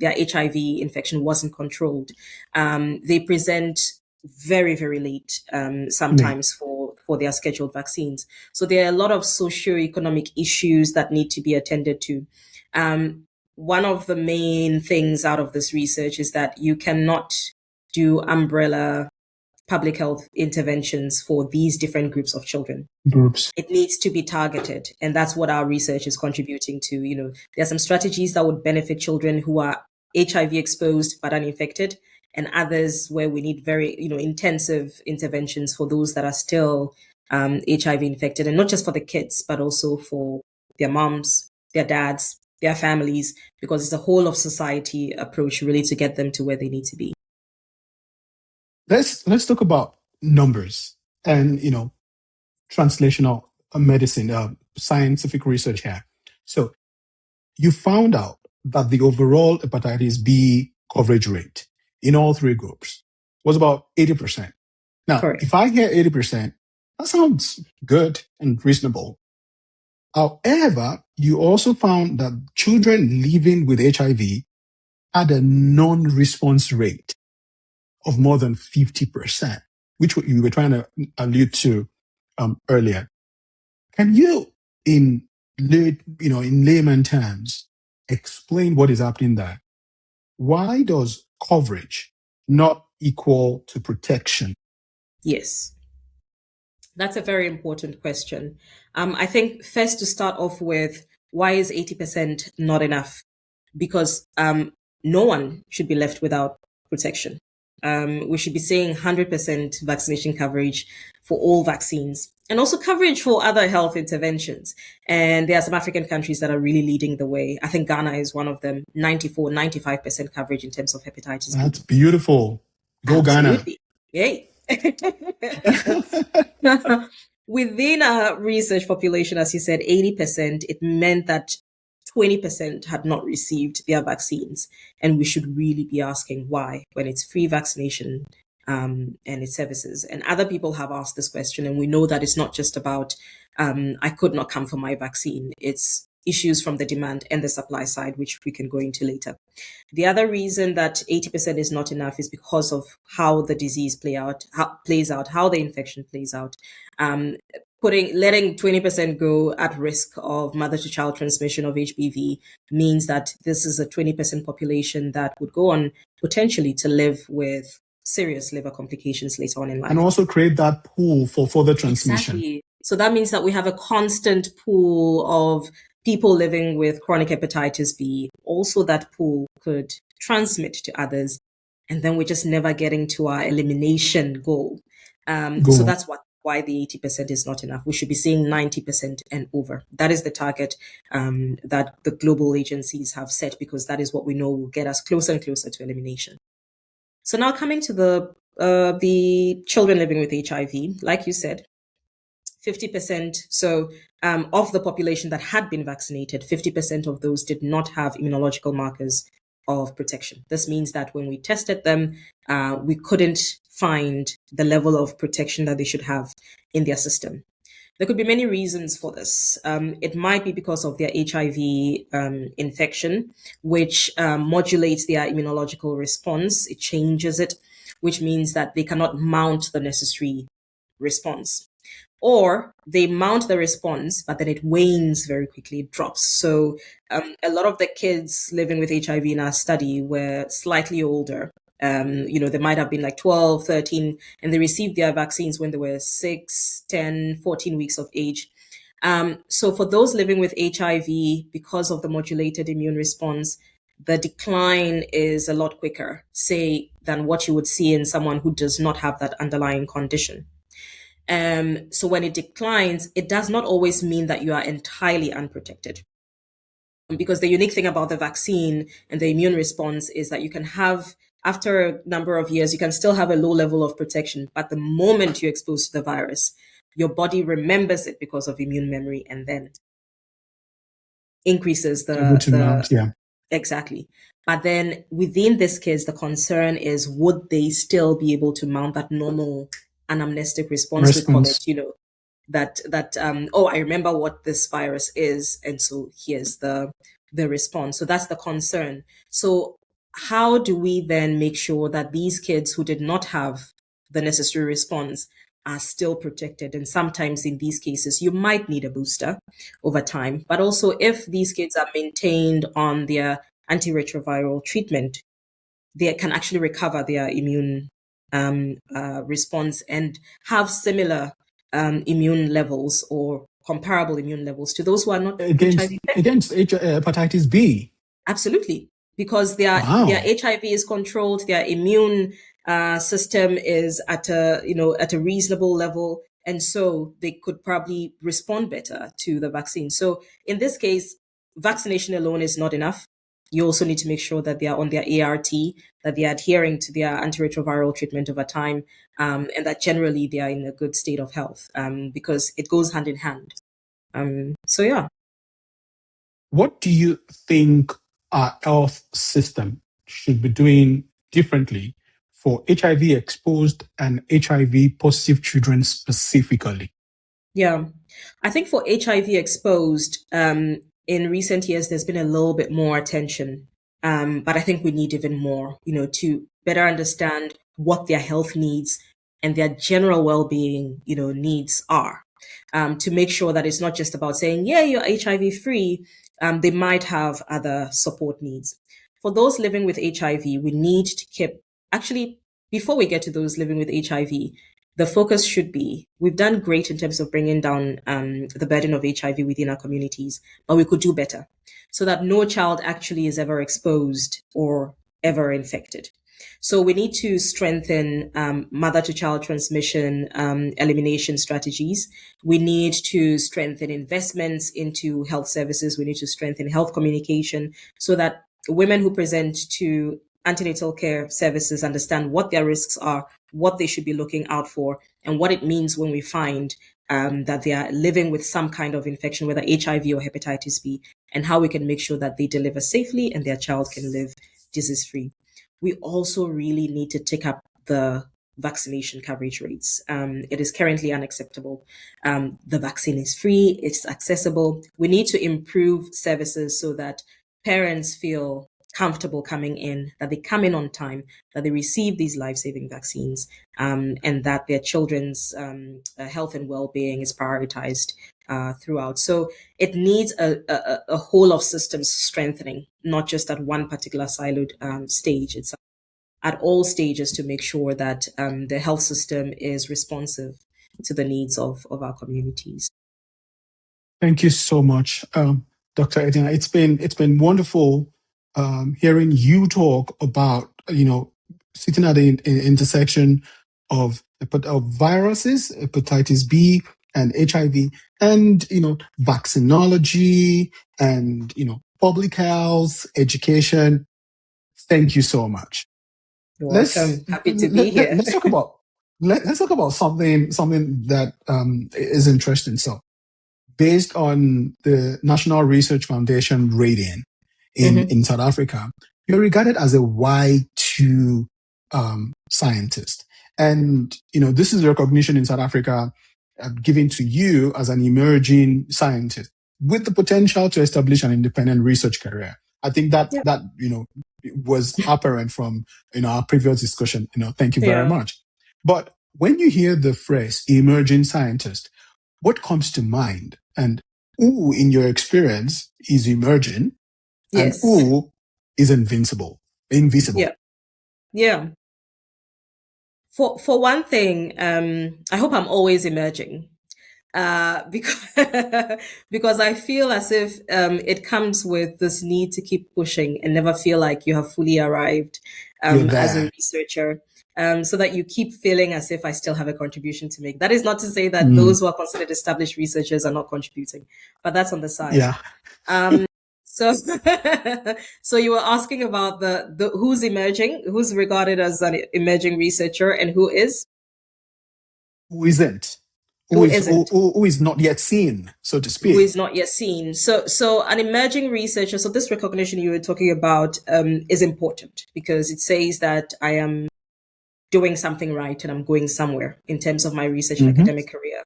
their HIV infection wasn't controlled. They present very, very late, sometimes for their scheduled vaccines. So there are a lot of socioeconomic issues that need to be attended to. One of the main things out of this research is that you cannot do umbrella public health interventions for these different groups of children. It needs to be targeted. And that's what our research is contributing to. There are some strategies that would benefit children who are HIV exposed but uninfected, and others where we need very, intensive interventions for those that are still HIV infected, and not just for the kids, but also for their moms, their dads, their families, because it's a whole of society approach really to get them to where they need to be. Let's talk about numbers and translational medicine, scientific research here. So you found out that the overall hepatitis B coverage rate in all three groups was about 80%. Now, Correct. If I hear 80%, that sounds good and reasonable. However, you also found that children living with HIV had a non-response rate of more than 50%, which you were trying to allude to earlier. Can you, in layman terms, explain what is happening there? Why does coverage not equal to protection? Yes. That's a very important question. I think first to start off with, why is 80% not enough? Because no one should be left without protection. We should be saying 100% vaccination coverage for all vaccines, and also coverage for other health interventions. And there are some African countries that are really leading the way. I think Ghana is one of them, 94, 95% coverage in terms of hepatitis B. That's beautiful. Go Absolutely. Ghana. Yay. Within our research population, as you said, 80%, it meant that 20% had not received their vaccines. And we should really be asking why, when it's free vaccination and its services. And other people have asked this question, and we know that it's not just about, I could not come for my vaccine. It's issues from the demand and the supply side, which we can go into later. The other reason that 80% is not enough is because of how the disease plays out, how the infection plays out. Letting 20% go at risk of mother-to-child transmission of HBV means that this is a 20% population that would go on potentially to live with serious liver complications later on in life. And also create that pool for further transmission. Exactly. So that means that we have a constant pool of people living with chronic hepatitis B. Also, that pool could transmit to others. And then we're just never getting to our elimination goal. So that's why the 80% is not enough. We should be seeing 90% and over. That is the target that the global agencies have set, because that is what we know will get us closer and closer to elimination. So now coming to the children living with HIV, like you said, 50%. So of the population that had been vaccinated, 50% of those did not have immunological markers of protection. This means that when we tested them, we couldn't find the level of protection that they should have in their system. There could be many reasons for this. It might be because of their HIV infection, which modulates their immunological response. It changes it, which means that they cannot mount the necessary response. Or they mount the response, but then it wanes very quickly, it drops. So a lot of the kids living with HIV in our study were slightly older. They might have been like 12, 13, and they received their vaccines when they were 6, 10, 14 weeks of age. So for those living with HIV, because of the modulated immune response, the decline is a lot quicker, say, than what you would see in someone who does not have that underlying condition. So when it declines, it does not always mean that you are entirely unprotected. Because the unique thing about the vaccine and the immune response is that you can have, after a number of years, you can still have a low level of protection. But the moment you're exposed to the virus, your body remembers it because of immune memory and then increases Yeah. Exactly. But then within this case, the concern is, would they still be able to mount that normal anamnestic response, we call it, I remember what this virus is, and so here's the response. So that's the concern. So how do we then make sure that these kids who did not have the necessary response are still protected? And sometimes in these cases, you might need a booster over time. But also, if these kids are maintained on their antiretroviral treatment, they can actually recover their immune response and have similar immune levels or comparable immune levels to those who are not against hepatitis B. Absolutely, because their HIV is controlled, their immune system is at a reasonable level, and so they could probably respond better to the vaccine. So in this case, vaccination alone is not enough. You also need to make sure that they are on their ART, that they are adhering to their antiretroviral treatment over time, and that generally they are in a good state of health, because it goes hand in hand. So yeah. What do you think our health system should be doing differently for HIV exposed and HIV positive children specifically? Yeah, I think for HIV exposed, in recent years, there's been a little bit more attention. But I think we need even more, to better understand what their health needs and their general well-being, needs are. To make sure that it's not just about saying, yeah, you're HIV free. They might have other support needs. For those living with HIV, we need to keep, actually, before we get to those living with HIV, the focus should be, we've done great in terms of bringing down the burden of HIV within our communities, but we could do better so that no child actually is ever exposed or ever infected. So we need to strengthen mother-to-child transmission elimination strategies. We need to strengthen investments into health services. We need to strengthen health communication so that women who present to antenatal care services understand what their risks are, what they should be looking out for, and what it means when we find that they are living with some kind of infection, whether HIV or hepatitis B, and how we can make sure that they deliver safely and their child can live disease-free. We also really need to take up the vaccination coverage rates. It is currently unacceptable. The vaccine is free, it's accessible. We need to improve services so that parents feel comfortable coming in, that they come in on time, that they receive these life-saving vaccines, and that their children's health and well-being is prioritized throughout. So it needs a whole of systems strengthening, not just at one particular siloed stage. It's at all stages to make sure that the health system is responsive to the needs of our communities. Thank you so much, Dr. Edina. It's been wonderful hearing you talk about, sitting at the intersection of viruses, hepatitis B and HIV, and, vaccinology and, public health, education. Thank you so much. You're welcome. Happy to be here. Let's talk about something that is interesting. So, based on the National Research Foundation rating in South Africa, you're regarded as a Y2 scientist. And, this is recognition in South Africa given to you as an emerging scientist with the potential to establish an independent research career. I think that was apparent from, our previous discussion. Thank you very much. But when you hear the phrase emerging scientist, what comes to mind? And who, in your experience, is emerging? Yes. And who is invisible? Yeah. For one thing, I hope I'm always emerging. Because I feel as if it comes with this need to keep pushing and never feel like you have fully arrived as a researcher. so that you keep feeling as if I still have a contribution to make. That is not to say that those who are considered established researchers are not contributing, but that's on the side. Yeah. So, so you were asking about the who's emerging, who's regarded as an emerging researcher, and who is? Who isn't? Who isn't? Who is not yet seen, so to speak? Who is not yet seen. So an emerging researcher, so this recognition you were talking about is important because it says that I am doing something right and I'm going somewhere in terms of my research and academic career.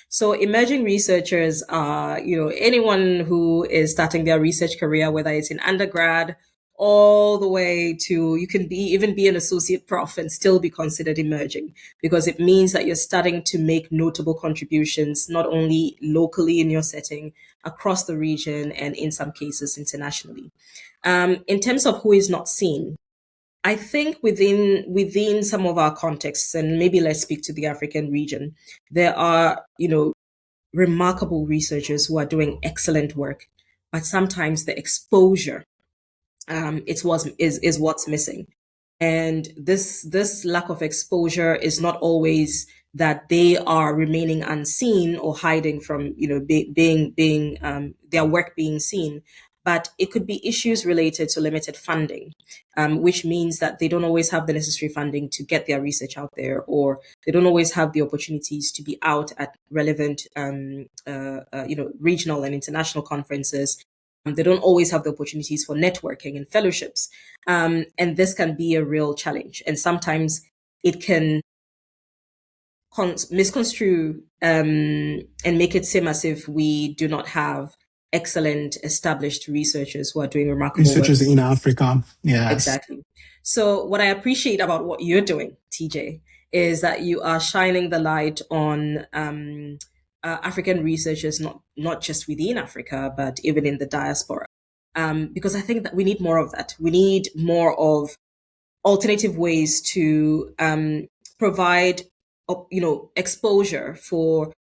So emerging researchers are, anyone who is starting their research career, whether it's in undergrad all the way to, you can even be an associate prof and still be considered emerging, because it means that you're starting to make notable contributions, not only locally in your setting, across the region, and in some cases internationally. In terms of who is not seen, I think within some of our contexts, and maybe let's speak to the African region, there are, remarkable researchers who are doing excellent work, but sometimes the exposure is what's missing. And this lack of exposure is not always that they are remaining unseen or hiding from, being their work being seen, but it could be issues related to limited funding, which means that they don't always have the necessary funding to get their research out there, or they don't always have the opportunities to be out at relevant, regional and international conferences. They don't always have the opportunities for networking and fellowships. And this can be a real challenge. And sometimes it can misconstrue and make it seem as if we do not have excellent established researchers who are doing remarkable researchers work in Africa. Yes. Exactly. So what I appreciate about what you're doing, Teejay, is that you are shining the light on African researchers, not just within Africa, but even in the diaspora. Because I think that we need more of that. We need more of alternative ways to provide, exposure for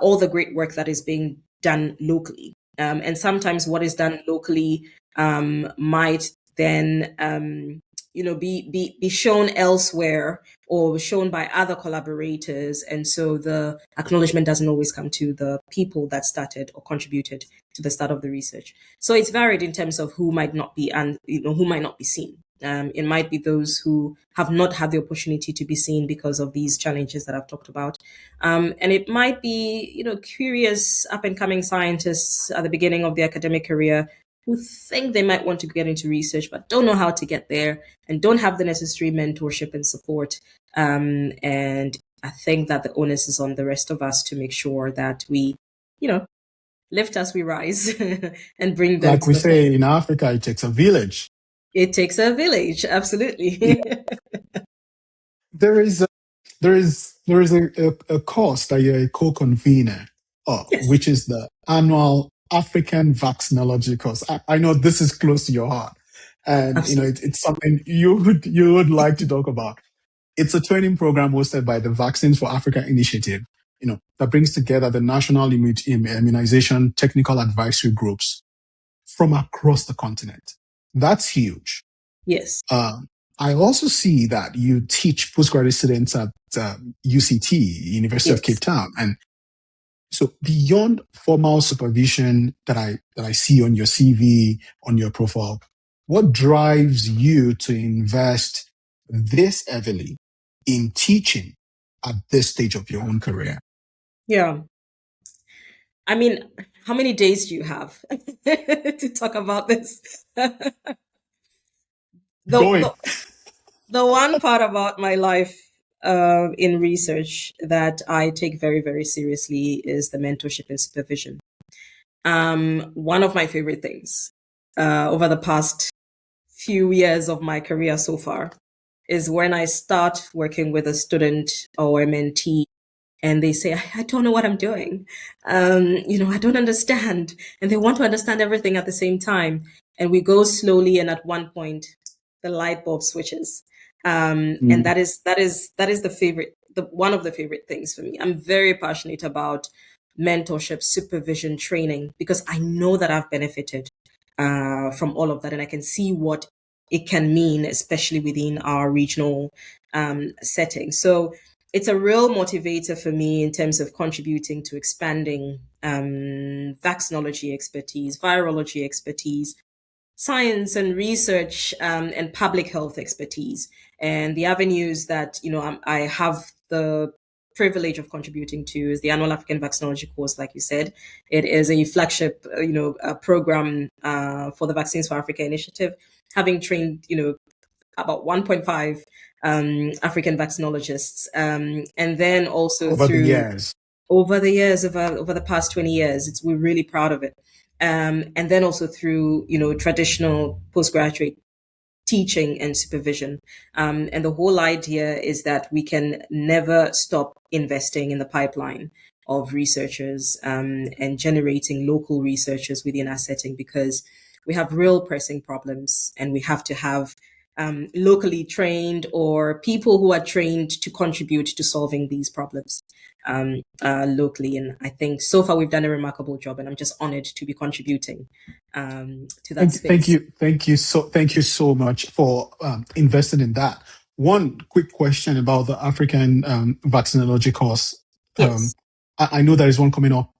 all the great work that is being done locally. And sometimes what is done locally might then be shown elsewhere or shown by other collaborators, and so the acknowledgement doesn't always come to the people that started or contributed to the start of the research. So it's varied in terms of who might not be who might not be seen. It might be those who have not had the opportunity to be seen because of these challenges that I've talked about. And it might be, curious up and coming scientists at the beginning of their academic career who think they might want to get into research, but don't know how to get there and don't have the necessary mentorship and support. And I think that the onus is on the rest of us to make sure that we, lift as we rise and bring them. Like we say in Africa, it takes a village. It takes a village, absolutely. Yeah. There is a course that you're a co-convener of, Yes. which is the annual African Vaccinology course. I know this is close to your heart, and Absolutely. it's something you would like to talk about. It's a training program hosted by the Vaccines for Africa initiative, that brings together the national immunization technical advisory groups from across the continent. That's huge. Yes. I also see that you teach postgraduate students at UCT, University of Cape Town. And so beyond formal supervision that I see on your CV, on your profile, what drives you to invest this heavily in teaching at this stage of your own career? Yeah. I mean, how many days do you have to talk about this? The one part about my life in research that I take very, very seriously is the mentorship and supervision. One of my favorite things over the past few years of my career so far is when I start working with a student or a mentee and they say, I don't know what I'm doing. I don't understand. And they want to understand everything at the same time. And we go slowly, and at one point, the light bulb switches. And that is one of the favorite things for me. I'm very passionate about mentorship, supervision, training, because I know that I've benefited from all of that, and I can see what it can mean, especially within our regional setting. So it's a real motivator for me in terms of contributing to expanding vaccinology expertise, virology expertise, science and research, and public health expertise, and the avenues that I have the privilege of contributing to is the annual African Vaccinology course. Like you said, it is a flagship program for the Vaccines for Africa initiative, having trained about 1.5 African vaccinologists, and then also over the through years. over the past 20 years. We're really proud of it. And then also through, traditional postgraduate teaching and supervision. And the whole idea is that we can never stop investing in the pipeline of researchers, and generating local researchers within our setting, because we have real pressing problems, and we have to have locally trained or people who are trained to contribute to solving these problems locally. And I think so far we've done a remarkable job, and I'm just honored to be contributing to that space. Thank you so much for investing in that. One quick question about the African vaccinology course. Yes. I know there is one coming up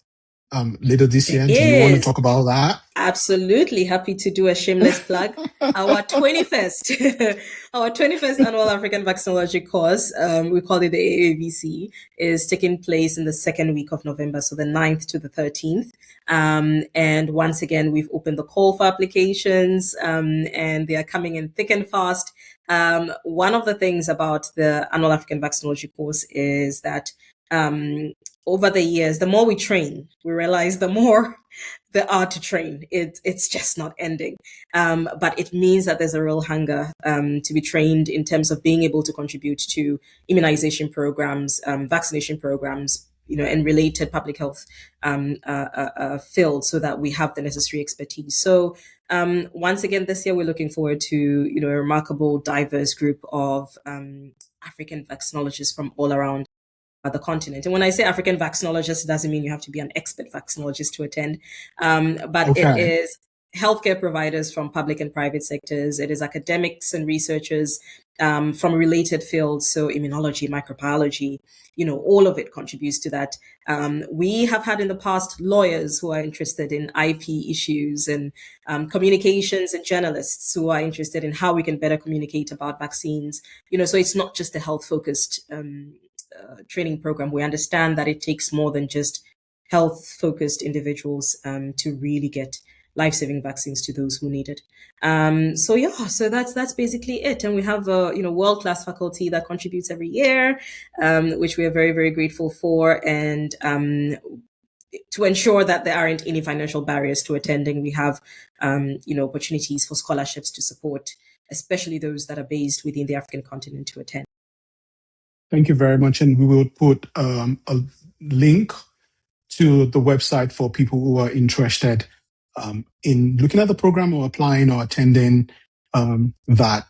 later this year. Do you want to talk about that? Absolutely. Happy to do a shameless plug. Our 21st, our 21st annual African Vaccinology course, we call it the AAVC, is taking place in the second week of November, so the 9th to the 13th. And once again, we've opened the call for applications, and they are coming in thick and fast. One of the things about the annual African Vaccinology course is that over the years, the more we train, we realize the more there are to train. It's just not ending. But it means that there's a real hunger to be trained in terms of being able to contribute to immunization programs, vaccination programs, and related public health fields, so that we have the necessary expertise. So once again, this year, we're looking forward to a remarkable, diverse group of African vaccinologists from all around the continent. And when I say African vaccinologist, it doesn't mean you have to be an expert vaccinologist to attend. But It is healthcare providers from public and private sectors. It is academics and researchers from related fields. So immunology, microbiology, all of it contributes to that. We have had in the past lawyers who are interested in IP issues, and communications and journalists who are interested in how we can better communicate about vaccines. So it's not just a health focused training program. We understand that it takes more than just health-focused individuals to really get life-saving vaccines to those who need it. So that's basically it. And we have a world-class faculty that contributes every year, which we are very, very grateful for. And to ensure that there aren't any financial barriers to attending, we have opportunities for scholarships to support, especially those that are based within the African continent, to attend. Thank you very much. And we will put a link to the website for people who are interested in looking at the program or applying or attending that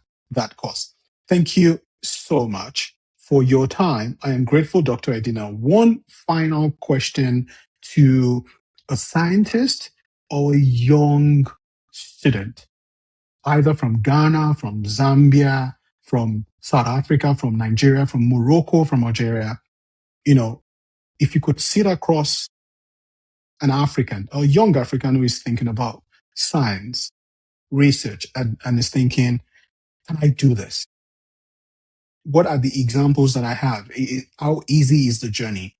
course. Thank you so much for your time. I am grateful, Dr. Edina. One final question to a scientist or a young student, either from Ghana, from Zambia, from South Africa, from Nigeria, from Morocco, from Algeria. If you could sit across an African, a young African who is thinking about science, research, and is thinking, can I do this? What are the examples that I have? How easy is the journey?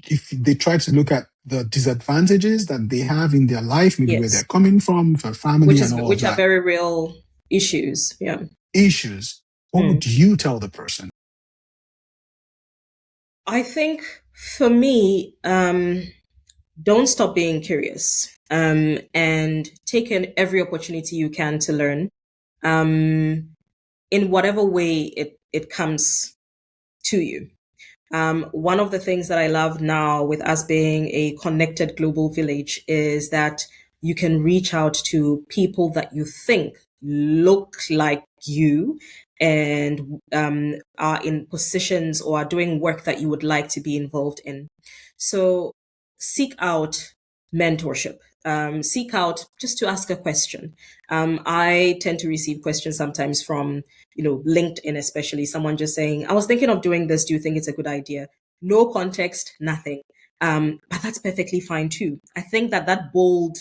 If they try to look at the disadvantages that they have in their life, maybe where they're coming from, their family, which are very real issues. Yeah. Issues. What would you tell the person? I think for me, don't stop being curious, and take in every opportunity you can to learn, in whatever way it comes to you. One of the things that I love now with us being a connected global village is that you can reach out to people that you think look like you and are in positions or are doing work that you would like to be involved in. So seek out mentorship. Seek out just to ask a question. I tend to receive questions sometimes from, LinkedIn, especially someone just saying, I was thinking of doing this. Do you think it's a good idea? No context, nothing. But that's perfectly fine too. I think that bold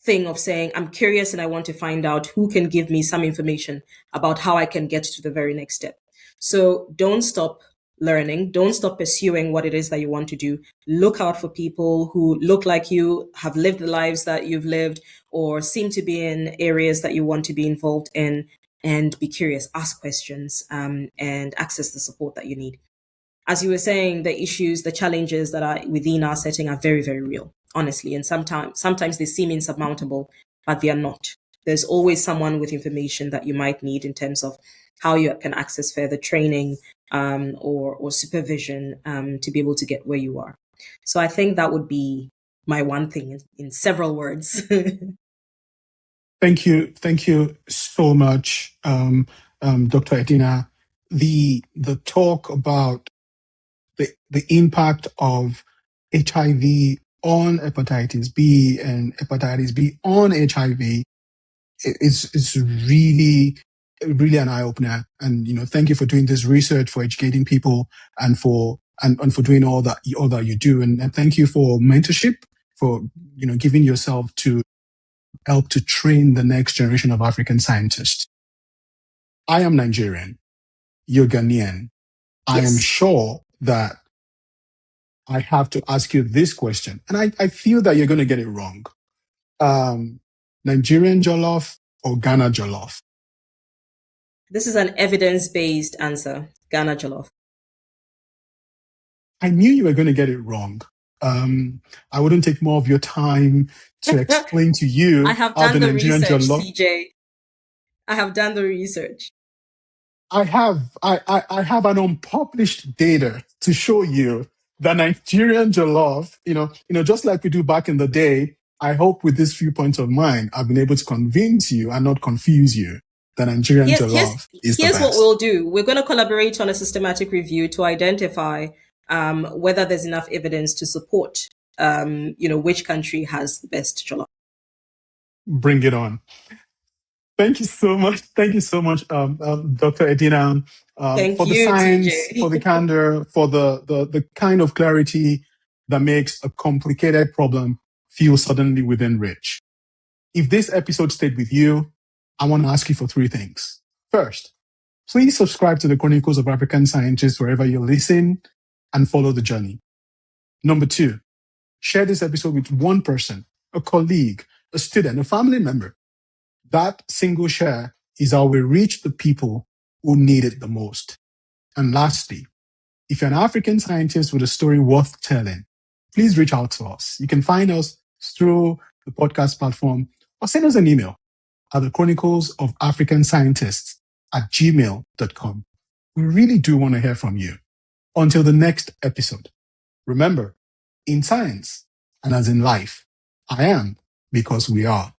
thing of saying, I'm curious and I want to find out who can give me some information about how I can get to the very next step. So don't stop learning. Don't stop pursuing what it is that you want to do. Look out for people who look like you, have lived the lives that you've lived, or seem to be in areas that you want to be involved in, and be curious, ask questions, and access the support that you need. As you were saying, the issues, the challenges that are within our setting are very, very real, honestly. And sometimes they seem insurmountable, but they are not. There's always someone with information that you might need in terms of how you can access further training or supervision to be able to get where you are. So I think that would be my one thing in several words. Thank you so much, Dr. Edina. The talk about the impact of HIV on hepatitis B and hepatitis B on HIV is really an eye opener. And thank you for doing this research, for educating people, and for doing all that you do. And thank you for mentorship, for giving yourself to help to train the next generation of African scientists. I am Nigerian. You're Ghanaian. I am Yes. sure that I have to ask you this question, and I feel that you're going to get it wrong. Nigerian jollof or Ghana jollof? This is an evidence-based answer. Ghana jollof. I knew you were going to get it wrong. I wouldn't take more of your time to explain to you I have how done the the Nigerian research, jollof. Teejay. I have done the research. I have an unpublished data to show you that Nigerian jollof, just like we do back in the day. I hope with these few points of mine, I've been able to convince you and not confuse you that Nigerian jollof is the Here's best. what we'll do. We're going to collaborate on a systematic review to identify whether there's enough evidence to support, which country has the best jollof. Bring it on. Thank you so much. Thank you so much, Dr. Edina, for the science, TJ. for the candor, for the kind of clarity that makes a complicated problem feel suddenly within reach. If this episode stayed with you, I want to ask you for three things. First, please subscribe to the Chronicles of African Scientists wherever you listen and follow the journey. Number two, share this episode with one person, a colleague, a student, a family member. That single share is how we reach the people who need it the most. And lastly, if you're an African scientist with a story worth telling, please reach out to us. You can find us through the podcast platform or send us an email at the Chronicles of African Scientists @gmail.com. We really do want to hear from you. Until the next episode, remember, in science and as in life, I am because we are.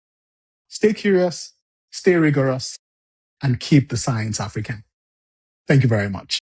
Stay curious, stay rigorous, and keep the science African. Thank you very much.